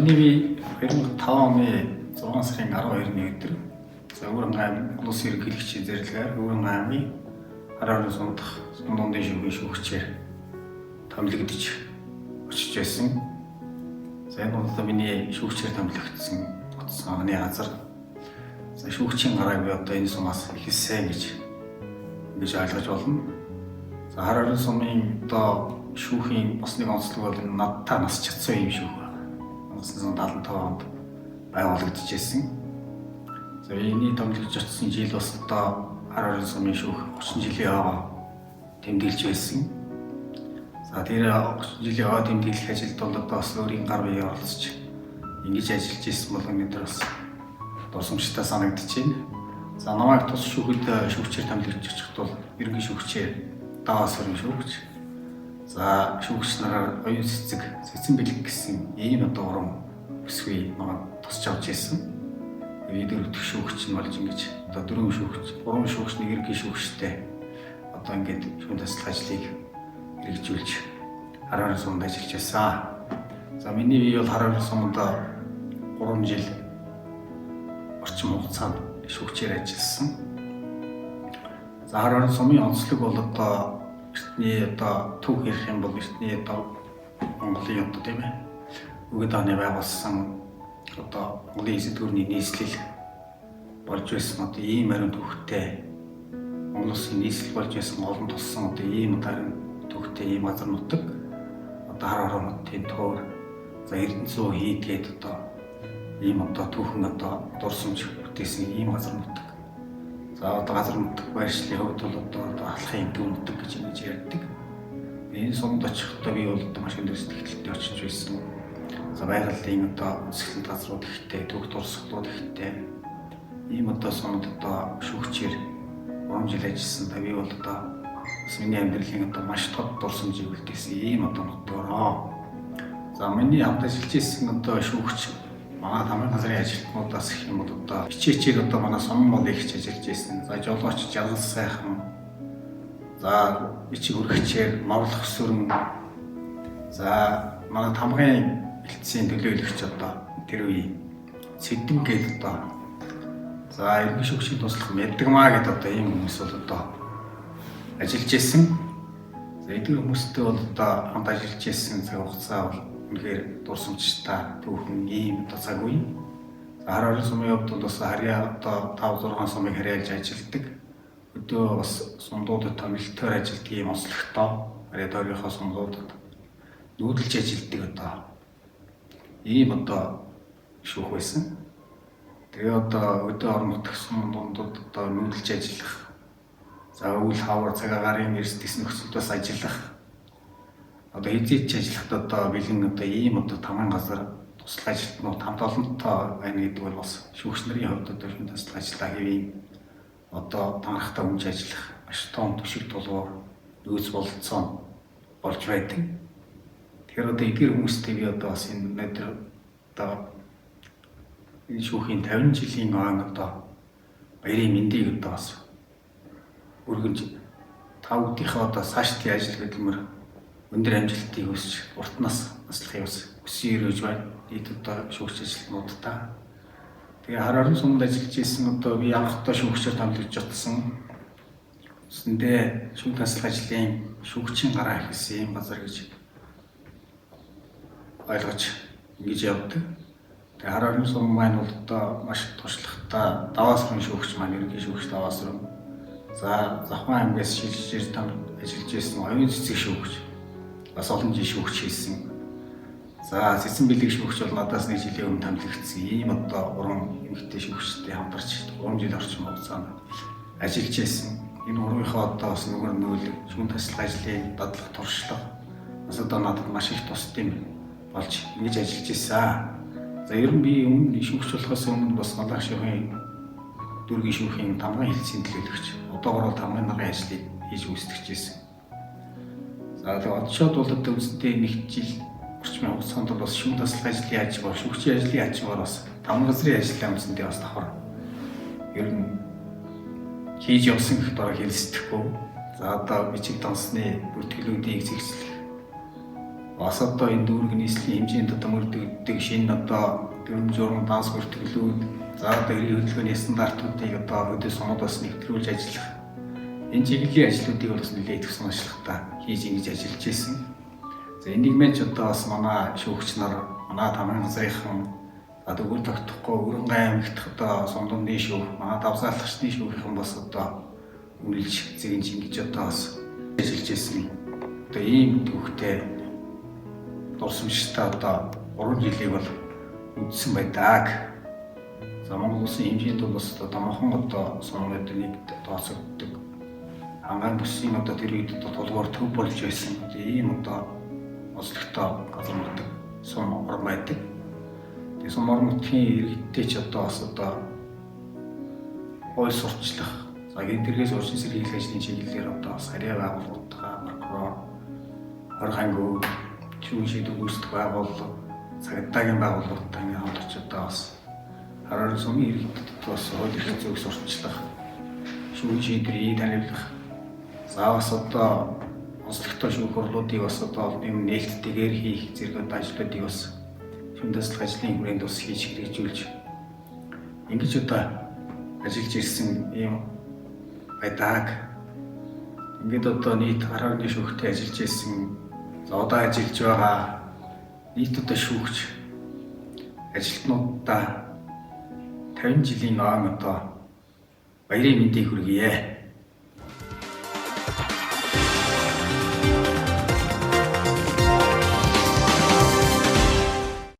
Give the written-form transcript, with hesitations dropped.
миний би 2005 оны 6 сарын 12-ны өдөр Өвөрмөц аймаг улс ерөнхийлөгчийн зэрлэгээр Өвөрмөц аймгийн Хараарын сум дахь Сундуундын шүүхийн шүүгчээр томилогдож очиж байсан. За энэ бол миний шүүгчээр томилогдсон утсан анхны газар. За шүүгчийн гарааг би одоо энэ сумаас ихэлсэн гэж ойлгож болно. За Хараарын сумын одоо шүүхийн бас нэг онцлог бол надтай нас чадсан юм шүүх байна. 1975 онд байгуулагдчихсэн. За энэ томилогдож очсон жил бас одоо Хараарын сумын шүүх 30 жилийн яваа тэмдэглэж байсан. За тэр 30 жилийн яваа тэмдэглэх ажилд бол одоо бас өөрийн гар бие оролцож ингэж ажиллаж ирсэн бол өнөөдөр бас дурсамжтай санагдаж байна. За намайг тус шүүхэд шүүгчээр томилогдож очихд бол ерөнхий шүүгчээр Даваас өрн шүүгч. За шүүгч нараар оюун цэцэн бэлэг гэсэн ийм одоо урам бүсгүй намайг тусч авч ирсэн. Дөрөв дэх шүүгч нь болж ингэж одоо 4 шүүгч, 3 шүүгч нэг ерөнхий шүүгчтэй одоо ингэж шүүн таслах ажлыг хэрэгжүүлж Хараарын сумд ажиллаж байсан. За миний бие бол Хараарын сумд 3 жил орчим хугацаанд шүүгчээр ажилласан. За Хараарын сумын онцлог бол одоо эртний одоо төв ярих юм бол эртний одоо Монголын одоо тийм ээ өгд оны байгуулсан одоо Монголын эсдгүүрний нийслэл болж байсан одоо ийм ариун төвхтэй Монгол Улсын нийслэл болж байсан олон туссан одоо ийм ариун төвхтэй ийм газар нутаг одоо Хараар хотын төвөр за Эрдэнэсүү хийдгээд одоо ийм одоо түүхэн одоо дурсамж бүтээсэн ийм газар нутаг. За одоо газар нутаг байршлын хувьд бол одоо алхахын төв нутаг гэж ингэж ярьдаг. Энэ сумд очихдоо би бол одоо маш өндөр сэтгэлтэй очиж байсан. За байгалийн одоо өсгөлт газрууд ихтэй, төвх дурсгалууд ихтэй. Ийм одоо сумд одоо шүүгчээр 3 жил ажилласан. Би бол одоо бас миний амьдралын одоо маш тод дурсамжийг үлдээсэн ийм одоо нутгаар. За миний хамт ажиллаж ирсэн одоо шүүгч манай тамирын газрын ажилтнуудаас гэх юм бол одоо хичээчээр одоо манай сум бол ихч ажиллаж ирсэн. За жолооч жаргал сайхан. За бичиг хүргчээр мавлах сүрэн. За манай тамгын элтсийн төлөөлөгч одоо тэр үе Сэдэн гээд одоо за ерөнхий шүүгчийн туслах Мэдгмаа гэдэг одоо ийм хүмүүс бол одоо ажиллаж ирсэн. За эдгээр хүмүүстэй бол одоо хамт ажиллаж ирсэн цаг хугацаа бол үнэхээр дурсамжтай түүхэн ийм одоо цаг үе. За Хараарын сумын хувьд бол бас харьяа одоо 5-6 сумыг харьяалж ажилладаг. Өдөө бас сумдуудад томилолтоор ажилладаг ийм онцлогтой харьяа тойрныхоо сумдуудад нүүдэлж ажилладаг одоо ийм одоо шүүх байсан. Тэгээ одоо өдөө орон нутгийн сумдуудад одоо нүүдэлж ажиллах. За үйл хавар цагаагаар эрсдэс нөхцөлдөөс ажиллах. Одоо эзэж ажиллахад одоо бэлэн одоо ийм одоо тамгын газар туслах ажилтнууд хамт олонтой байна гэдэг бол бас шүүгч нарын хувьд одоо шүүн таслах ажиллаа хэвийн одоо танхтай өмж ажиллах маш том төшиг тулгуур нөөц бололцоо болж байдаг. Тэгэхээр одоо эдгээр хүмүүстэй би одоо бас энэ өнөөдөр одоо энэ шүүхийн 50 жилийн ан одоо баярын мэндийг одоо бас өргөнж та бүдийнхээ одоо цаашдын ажил хөдөлмөр өндөр амжилтыг хүсч уртнаас наслахыг хүсье өрөөж байна. Эд одоо шүүгч ажилтнуудтай. Тэгээ Хараарын сумд ажиллаж ирсэн одоо би анхдаа шүүгчээр томилогдож очсон. Үсэндээ шүүх таслах ажлын шүүгчийн гараа ихсэн юм газар гэж ойлгож ингэж явдаг. Тэгээ Хараарын сум маань бол одоо маш туршлагатай Даваас өрн шүүгч маань ерөнхий шүүгч Даваас өрн. За Завхан аймгаас шилжиж ажиллаж ирсэн оюун цэцэг шүүгч бас олон жил шүүгч хийсэн. За цэцэн бэлэг шүүгч бол надаас нэг жилийн өмнө томилогдсон. Ийм одоо уран эмэгтэй шүүгчтэй хамтарч 3 жил орчим хугацаанд ажиллаж байсан. Энэ урынхаа одоо бас нөгөө нүүлэг шүүн таслах ажлын дадлах туршлага бас одоо надад маш их тусдсан болж ингэж ажиллаж байсан. За ер нь би өмнө шүүгч болохоос өмнө бас Малгай шүүхийн дүүргийн шүүхийн тамгын хэлтсийн төлөөлөгч одоогоор тамгын нарын ажлыг хийж үүсгэж байсан. За тэгээд одшоод бол одоо үстэй нэг жил орчмын хугацаанд бас шүүн таслах ажлын ажиг ба шүүгчийн ажлын ажгаар бас тамгын газрын ажлын үсэндээ бас давхар ер нь хийж явсан гэх дор хэлсдэхгүй. За одоо бичиг дансны бүртгэлүүдийг зэгцлэх бас одоо энэ дүүрэг нийслэлийн хэмжээнд одоо мөрдөгддөг шинэ одоо дүрм журам данс бүртгэлүүд за одоо эрийн хөдөлгөөний стандартуудыг одоо хөдөө сумд бас нэвтрүүлж ажиллах энэ чиглэлийн ажлуудыг бас нэлээд их сонирхолтой хийж ингэж ажиллаж ирсэн. За энийг мэн ч одоо бас манай шүүгч нар манай тамирын газрынхан дөгөр тогтохгүй Өрөнгө аймагт одоо Сумдын шүүх манай давсаалгачны шүүгийнхэн бас одоо үнэлж зэгэнж ингэж одоо бас ажиллаж ирсэн. Одоо ийм төвхтэй дурсамжтай одоо 3 жилийг бол үдсэн байдаг. За Монгол Улсын хэмжээнд бол бас одоо томхон одоо сумууд нэг тооцогддог. Ангаан бүсийн одоо тэр үед одоо тулгуур төв болж байсан. Ийм одоо онцлогтой газар нутаг сум орн байдаг. Тэгээ сум орн нутгийн иргэдтэй ч одоо бас одоо хууль сурчлах, цагийн тэргээс урьдчилан сэргийлэх ажлын чиглэлээр одоо бас харьяа байгууллагуудаа прокурор, хорхангүй шүүгэн шийдвэр гүйцэтгэх байгууллага, цагдаагийн байгууллагуудтай ингээд хамтарч одоо бас хараар сумын иргэдэд бас хууль эрх зүйг сурчлах, шүүгэн шийдвэрийг таниулах, за бас одоо онцлогтой шүүх хурлуудыг бас одоо юм нээлттэйгээр хийх зэрэг ажлуудыг бас шүүн таслах ажлын хүрээнд бас хийж хэрэгжүүлж ингэж одоо ажиллаж ирсэн юм байдаг. Ингээд одоо нийт 12 шүүгтэй ажиллаж ирсэн. За одоо ажиллаж байгаа нийт одоо шүүгч ажилтнуудаа 50 жилийн ном одоо баярын мэндийг хүргье.